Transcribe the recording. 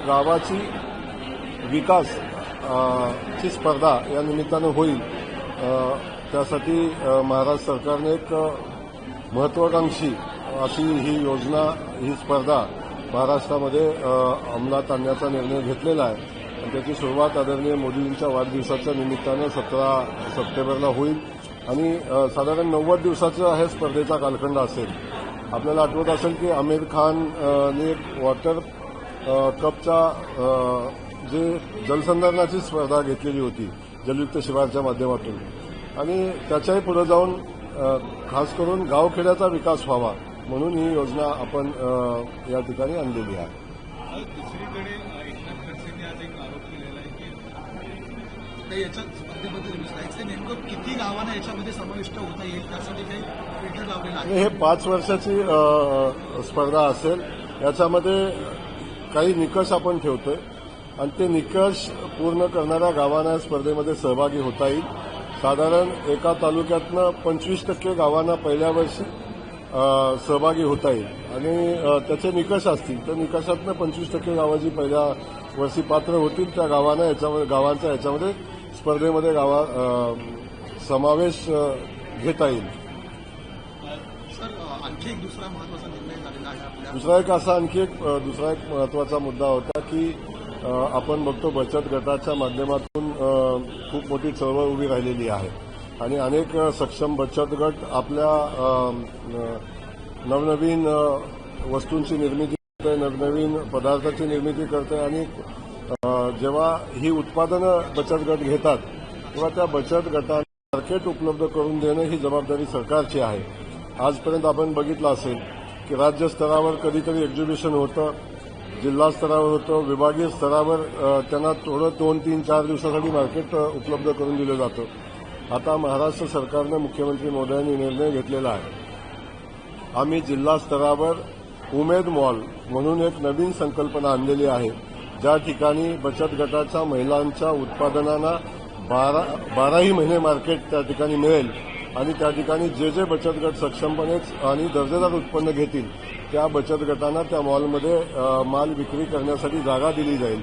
गावाची विकास ची स्पर्धा या निमित्तानं होईल। त्यासाठी महाराष्ट्र सरकारने एक महत्वाकांक्षी अशी ही योजना, ही स्पर्धा महाराष्ट्रामध्ये अंमलात आणण्याचा निर्णय घेतलेला आहे आणि त्याची सुरुवात आदरणीय मोदींच्या वाढदिवसाच्या निमित्तानं 17 सप्टेंबरला होईल आणि साधारण 90 दिवसाचा हे स्पर्धेचा कालखंड असेल। आपल्याला आठवत असेल की आमिर खानने एक वॉटर कपचा जे जलसंधारणाची स्पर्धा घेतलेली होती जलयुक्त शिवारच्या माध्यमातून आणि त्याच्याही पुढे जाऊन खास करून गावखेड्याचा विकास व्हावा म्हणून ही योजना आपण या ठिकाणी आणलेली आहे। दुसरीकडे एकनाथ खडसेंनी आज एक आरोप केलेला आहे की याच्या स्पर्धेबद्दल विचारायचं नेमकं किती गावांना याच्यामध्ये समाविष्ट होता येईल त्यासाठी काही फिल्टर लावलेलं आहे। हे 5 वर्षाची स्पर्धा असेल। याच्यामध्ये काही निकष आपण ठेवतोय आणि ते निकष पूर्ण करणाऱ्या गावांना स्पर्धेमध्ये सहभागी होता येईल। साधारण एका तालुक्यातनं 25% गावांना पहिल्या वर्षी सहभागी होता येईल आणि त्याचे निकष असतील तर निकषातनं 25% गावं जी पहिल्या वर्षी पात्र होतील त्या गावांचा याच्यामध्ये स्पर्धेमध्ये समावेश घेता येईल। सर आणखी एक दुसरा महत्वाचा निर्णय झालेला आहे आपल्या दुसरा एक महत्वाचा मुद्दा होता की आपण बघतो बचत गटाच्या माध्यमातून खूप मोठी चळवळ उभी राहिलेली आहे आणि अनेक सक्षम बचत गट आपल्या नवनवीन वस्तूंची निर्मिती करते, नवनवीन पदार्थाची निर्मिती करते आणि जेव्हा ही उत्पादनं बचत गट घेतात तेव्हा त्या बचत गटांना मार्केट उपलब्ध करून देणं ही जबाबदारी सरकारची आहे। आजपर्यंत आपण बघितलं असेल की राज्य स्तरावर कधीतरी एक्झिबिशन होतं, जिल्हा स्तरावर होतं, विभागीय स्तरावर त्यांना थोडं 2, 3, 4 दिवसासाठी मार्केट उपलब्ध करून दिलं जातं। आता महाराष्ट्र सरकारनं मुख्यमंत्री मोदयांनी निर्णय घेतलेला आहे। आम्ही जिल्हा स्तरावर उमेद मॉल म्हणून एक नवीन संकल्पना आणलेली आहे ज्या ठिकाणी बचत गटाच्या महिलांच्या उत्पादनांना 12ही महिने मार्केट त्या ठिकाणी मिळेल आणि त्या ठिकाणी जे बचत गट सक्षमपणे आणि दर्जेदार उत्पन्न घेतील त्या बचत गटांना त्या मॉलमध्ये माल विक्री करण्यासाठी जागा दिली जाईल।